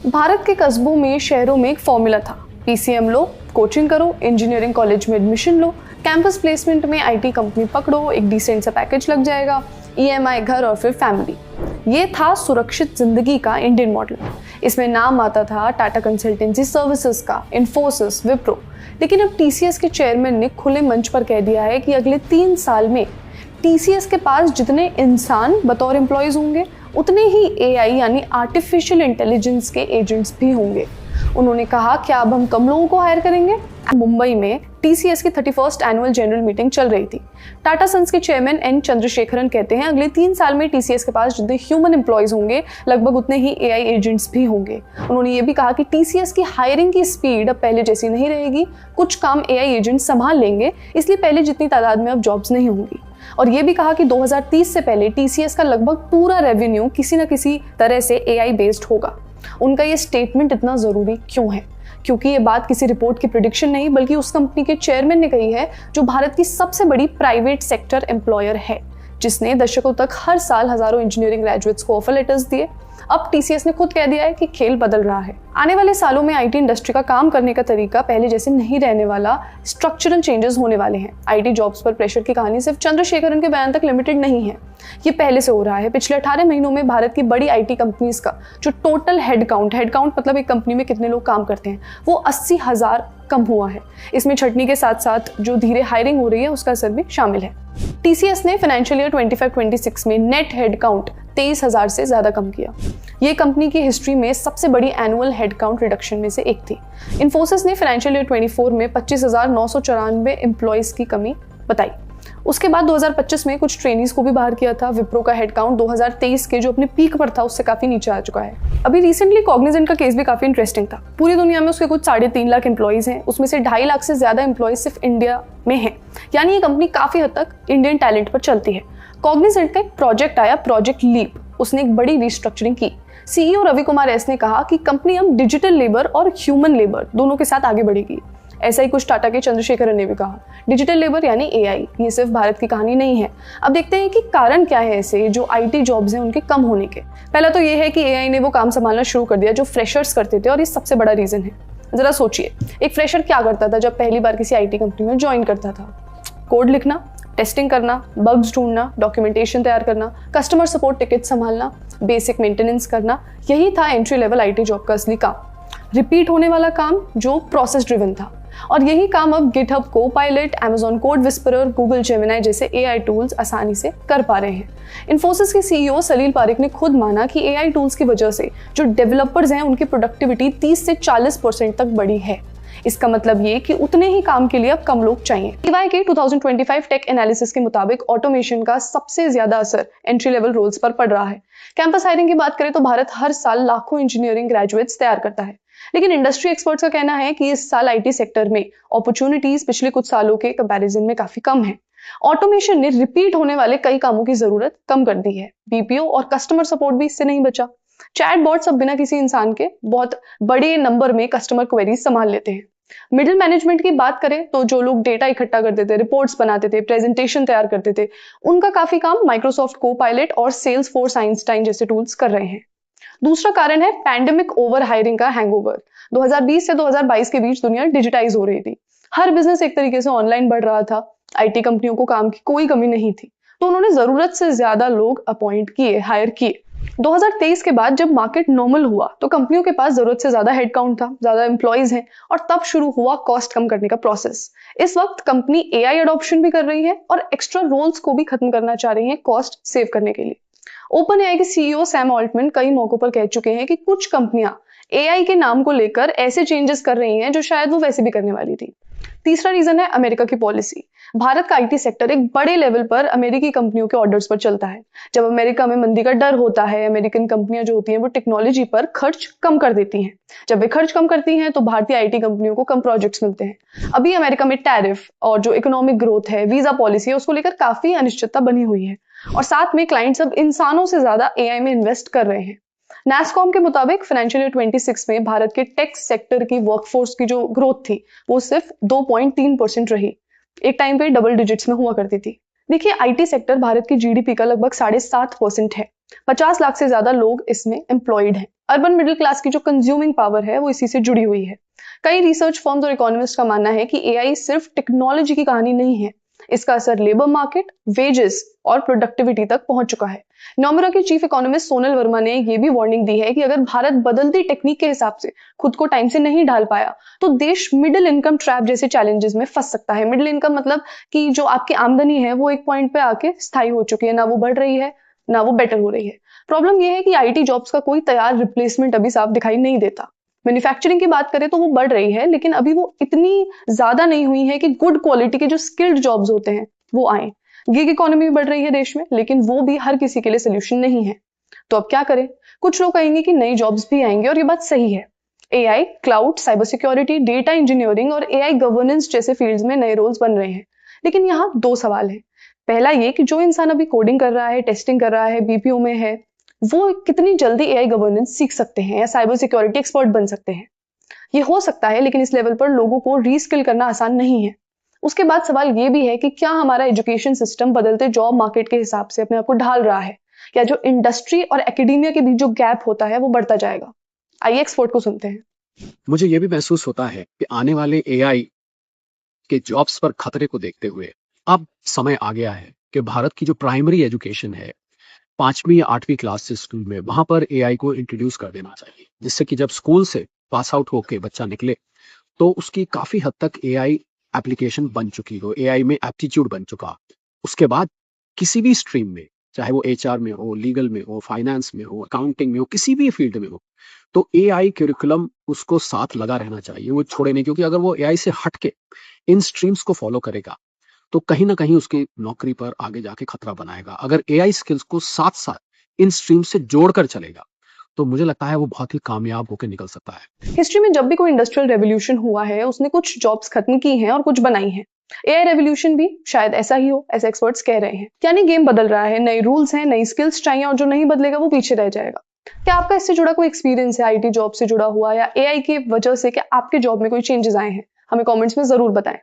भारत के कस्बों में, शहरों में एक फॉर्मूला था। पीसीएम लो, कोचिंग करो, इंजीनियरिंग कॉलेज में एडमिशन लो, कैंपस प्लेसमेंट में आईटी कंपनी पकड़ो, एक डिसेंट सा पैकेज लग जाएगा, ईएमआई, घर और फिर फैमिली। ये था सुरक्षित जिंदगी का इंडियन मॉडल। इसमें नाम आता था टाटा कंसल्टेंसी सर्विसेज का, इन्फोसिस, विप्रो। लेकिन अब टीसीएस के चेयरमैन ने खुले मंच पर कह दिया है कि अगले 3 साल में टीसीएस के पास जितने इंसान बतौर एम्प्लॉयज होंगे, उतने ही एआई यानी आर्टिफिशियल इंटेलिजेंस के एजेंट्स भी होंगे। उन्होंने कहा कि अब हम कम लोगों को हायर करेंगे। मुंबई में टीसीएस की 31st एनुअल जनरल मीटिंग चल रही थी। टाटा सन्स के चेयरमैन एन चंद्रशेखरन कहते हैं अगले 3 साल में टीसीएस के पास जितने ह्यूमन एम्प्लॉयज होंगे, लगभग उतने ही एआई एजेंट्स भी होंगे। उन्होंने ये भी कहा कि टीसीएस की हायरिंग की स्पीड अब पहले जैसी नहीं रहेगी, कुछ काम एआई एजेंट संभाल लेंगे, इसलिए पहले जितनी तादाद में अब जॉब्स नहीं होंगी। और ये भी कहा कि 2030 से पहले टीसीएस का लगभग पूरा रेवेन्यू किसी न किसी तरह से एआई बेस्ड होगा। उनका ये स्टेटमेंट इतना जरूरी क्यों है? क्योंकि ये बात किसी रिपोर्ट की प्रेडिक्शन नहीं, बल्कि उस कंपनी के चेयरमैन ने कही है जो भारत की सबसे बड़ी प्राइवेट सेक्टर एम्प्लॉयर है, जिसने दशकों तक हर साल हजारों इंजीनियरिंग ग्रेजुएट्स को ऑफर लेटर्स दिए। अब टीसीएस ने खुद कह दिया है कि खेल बदल रहा है। आने वाले सालों में आईटी इंडस्ट्री का काम करने का तरीका पहले जैसे नहीं रहने वाला, स्ट्रक्चरल चेंजेस होने वाले हैं। आईटी जॉब्स पर प्रेशर की कहानी सिर्फ चंद्रशेखरन के बयान तक लिमिटेड नहीं है, ये पहले से हो रहा है। पिछले 18 महीनों में भारत की बड़ी आईटी कंपनीज का जो टोटल हेडकाउंट मतलब एक कंपनी में कितने लोग काम करते हैं, वो 80,000 कम हुआ है। इसमें छटनी के साथ साथ जो धीरे हायरिंग हो रही है उसका असर भी शामिल है। टीसीएस ने फाइनेंशियल ईयर 25-26 में नेट हेडकाउंट 23,000 से ज्यादा कम किया। ये कंपनी की हिस्ट्री में सबसे बड़ी एनुअल हेडकाउंट रिडक्शन में से एक थी। इन्फोसिस ने फाइनेंशियल ईयर 24 में 25,994 एम्प्लॉयज की कमी बताई। उसके बाद 2025 में कुछ ट्रेनीज को भी बाहर किया था। विप्रो का हेडकाउंट 2023 के जो अपने पीक पर था उससे काफी नीचे आ चुका है। अभी रिसेंटली कॉग्निजेंट का केस भी काफी इंटरेस्टिंग था। पूरी दुनिया में उसके कुछ 3.5 लाख एम्प्लॉयज हैं, उसमें से 2.5 लाख से ज्यादा एम्प्लॉयज सिर्फ इंडिया में हैं। यानी ये कंपनी काफी हद तक इंडियन टैलेंट पर चलती है। कॉग्निजेंट का एक प्रोजेक्ट आया, प्रोजेक्ट लीप। उसने एक बड़ी रिस्ट्रक्चरिंग की। सीईओ रवि कुमार एस ने कहा कि कंपनी अब डिजिटल लेबर और ह्यूमन लेबर दोनों के साथ आगे बढ़ेगी। ऐसा ही कुछ टाटा के चंद्रशेखरन ने भी कहा। डिजिटल लेबर यानी एआई, ये सिर्फ भारत की कहानी नहीं है। अब देखते हैं कि कारण क्या है ऐसे जो आईटी जॉब्स हैं उनके कम होने के। पहला तो ये है कि एआई ने वो काम संभालना शुरू कर दिया जो फ्रेशर्स करते थे, और ये सबसे बड़ा रीजन है। जरा सोचिए, एक फ्रेशर क्या करता था जब पहली बार किसी आईटी कंपनी में ज्वाइन करता था? कोड लिखना, टेस्टिंग करना, बग्स ढूंढना, डॉक्यूमेंटेशन तैयार करना, कस्टमर सपोर्ट टिकट संभालना, बेसिक मेंटेनेंस करना। यही था एंट्री लेवल आईटी जॉब का असली काम। रिपीट होने वाला काम जो प्रोसेस ड्रिवन था। और यही काम अब GitHub Copilot, Amazon code whisperer, Google Gemini जैसे एआई टूल्स आसानी से कर पा रहे हैं। इन्फोसिस के सीईओ सलील पारेख ने खुद माना कि एआई टूल्स की वजह से जो डेवलपर्स हैं उनकी प्रोडक्टिविटी 30 से 40% तक बढ़ी है। इसका मतलब ये कि उतने ही काम के लिए अब कम लोग चाहिए। EY के 2025 टेक एनालिसिस के मुताबिक ऑटोमेशन का सबसे ज्यादा असर एंट्री लेवल रोल्स पर पड़ रहा है। कैंपस हायरिंग की बात करें तो भारत हर साल लाखों इंजीनियरिंग ग्रेजुएट्स तैयार करता है, लेकिन इंडस्ट्री एक्सपर्ट्स का कहना है कि इस साल आईटी सेक्टर में अपॉर्चुनिटीज पिछले कुछ सालों के कंपैरिजन में काफी कम है। ऑटोमेशन ने रिपीट होने वाले कई कामों की जरूरत कम कर दी है। बीपीओ और कस्टमर सपोर्ट भी इससे नहीं बचा। चैटबॉट्स अब बिना किसी इंसान के बहुत बड़े नंबर में कस्टमर क्वेरीज संभाल लेते हैं। मिडिल मैनेजमेंट की बात करें तो जो लोग डेटा इकट्ठा करते थे, रिपोर्ट्स बनाते थे, प्रेजेंटेशन तैयार करते थे, उनका काफी काम माइक्रोसॉफ्ट कोपायलट और सेल्सफोर्स आइंस्टाइन जैसे टूल्स कर रहे हैं। दूसरा कारण है पैंडेमिक ओवर हायरिंग का हैंगओवर। 2020 से 2022 के बीच दुनिया डिजिटाइज हो रही थी। हर बिजनेस एक तरीके से ऑनलाइन बढ़ रहा था। आईटी कंपनियों को काम की कोई कमी नहीं थी, तो उन्होंने जरूरत से ज्यादा लोग अपॉइंट किए, हायर किए। 2023 के बाद जब मार्केट नॉर्मल हुआ तो कंपनियों के पास जरूरत से ज्यादा हेडकाउंट था, ज्यादा एम्प्लॉयज हैं, और तब शुरू हुआ कॉस्ट कम करने का प्रोसेस। इस वक्त कंपनी एआई अडॉप्शन भी कर रही है और एक्स्ट्रा रोल्स को भी खत्म करना चाह रही है कॉस्ट सेव करने के लिए। ओपन एआई के सीईओ सैम ऑल्टमैन कई मौकों पर कह चुके हैं कि कुछ कंपनियां एआई के नाम को लेकर ऐसे चेंजेस कर रही हैं जो शायद वो वैसे भी करने वाली थी। तीसरा रीजन है अमेरिका की पॉलिसी। भारत का आईटी सेक्टर एक बड़े लेवल पर अमेरिकी कंपनियों के ऑर्डर्स पर चलता है। जब अमेरिका में मंदी का डर होता है, अमेरिकन कंपनियां जो होती हैं वो टेक्नोलॉजी पर खर्च कम कर देती हैं। जब वे खर्च कम करती हैं तो भारतीय आईटी कंपनियों को कम प्रोजेक्ट्स मिलते हैं। अभी अमेरिका में टैरिफ और जो इकोनॉमिक ग्रोथ है, वीजा पॉलिसी है, उसको लेकर काफी अनिश्चितता बनी हुई है, और साथ में क्लाइंट्स अब इंसानों से ज्यादा एआई में इन्वेस्ट कर रहे हैं। नैसकॉम के मुताबिक फाइनेंशियल ईयर 26 में भारत के टेक सेक्टर की वर्कफोर्स की जो ग्रोथ थी वो सिर्फ 2.3% रही। एक टाइम पे डबल डिजिट्स में हुआ करती थी। देखिए, आईटी सेक्टर भारत की जीडीपी का लगभग 7.5% है। 50 लाख से ज्यादा लोग इसमें एम्प्लॉयड हैं। अर्बन मिडिल क्लास की जो कंज्यूमिंग पावर है वो इसी से जुड़ी हुई है। कई रिसर्च फर्म्स और इकोनॉमिस्ट का मानना है कि एआई सिर्फ टेक्नोलॉजी की कहानी नहीं है, इसका असर लेबर मार्केट, वेजेस और प्रोडक्टिविटी तक पहुंच चुका है। नोमरा के चीफ इकोनॉमिस्ट सोनल वर्मा ने ये भी वार्निंग दी है कि अगर भारत बदलती टेक्निक के हिसाब से खुद को टाइम से नहीं ढाल पाया तो देश मिडिल इनकम ट्रैप जैसे चैलेंजेस में फंस सकता है। मिडिल इनकम मतलब कि जो आपकी आमदनी है वो एक पॉइंट पे आके स्थायी हो चुकी है, ना वो बढ़ रही है ना वो बेटर हो रही है। प्रॉब्लम यह है कि आईटी जॉब्स का कोई तैयार रिप्लेसमेंट अभी साफ दिखाई नहीं देता। मैन्युफैक्चरिंग की बात करें तो वो बढ़ रही है, लेकिन अभी वो इतनी ज्यादा नहीं हुई है कि गुड क्वालिटी के जो स्किल्ड जॉब्स होते हैं वो आए। गिग इकोनॉमी भी बढ़ रही है देश में, लेकिन वो भी हर किसी के लिए सोल्यूशन नहीं है। तो अब क्या करें? कुछ लोग कहेंगे कि नई जॉब्स भी आएंगे और ये बात सही है। AI, cloud, cyber security, data engineering और एआई गवर्नेंस जैसे फील्ड्स में नए रोल्स बन रहे हैं। लेकिन यहाँ दो सवाल हैं। पहला ये कि जो इंसान अभी कोडिंग कर रहा है, टेस्टिंग कर रहा है, बीपीओ में है, वो कितनी जल्दी एआई गवर्नेंस सीख सकते हैं या साइबर सिक्योरिटी एक्सपर्ट बन सकते हैं? ये हो सकता है, लेकिन इस लेवल पर लोगों को रीस्किल करना आसान नहीं है। उसके बाद सवाल ये भी है कि क्या हमारा एजुकेशन सिस्टम बदलते जॉब मार्केट के हिसाब से अपने आप को ढाल रहा है, या जो इंडस्ट्री और एकेडेमिया के बीच जो गैप होता है वो बढ़ता जाएगा? आइए एक्सपर्ट को सुनते हैं। मुझे ये भी महसूस होता है कि आने वाले एआई के जॉब्स पर खतरे को देखते हुए अब समय आ गया है कि भारत की जो प्राइमरी एजुकेशन है, 5वीं या 8वीं क्लास से स्कूल में, वहां पर एआई को इंट्रोड्यूस कर देना चाहिए, जिससे कि जब स्कूल से पास आउट होके बच्चा निकले तो उसकी काफी हद तक एआई एप्लीकेशन बन चुकी हो, एआई में एप्टीट्यूड बन चुका। उसके बाद किसी भी स्ट्रीम में, चाहे वो एचआर में हो, लीगल में हो, फाइनेंस में हो, अकाउंटिंग में हो, किसी भी फील्ड में हो, तो एआई करिकुलम उसको साथ लगा रहना चाहिए, वो छोड़े नहीं। क्योंकि अगर वो एआई से हट के इन स्ट्रीम्स को फॉलो करेगा तो कहीं ना कहीं उसकी नौकरी पर आगे जाके खतरा बनाएगा। अगर एआई स्किल्स को साथ साथ इन स्ट्रीम से जोड़कर चलेगा तो मुझे लगता है वो बहुत ही कामयाब होकर निकल सकता है। हिस्ट्री में जब भी कोई इंडस्ट्रियल रेवोल्यूशन हुआ है, उसने कुछ जॉब्स खत्म की हैं और कुछ बनाई हैं। एआई रेवोल्यूशन भी शायद ऐसा ही हो, ऐसे एक्सपर्ट्स कह रहे हैं। यानी गेम बदल रहा है, नए रूल्स हैं, नई स्किल्स चाहिए, और जो नहीं बदलेगा वो पीछे रह जाएगा। क्या आपका इससे जुड़ा कोई एक्सपीरियंस है, आईटी जॉब से जुड़ा हुआ, या एआई की वजह से क्या आपके जॉब में कोई चेंजेस आए हैं? हमें कमेंट्स में जरूर बताएं।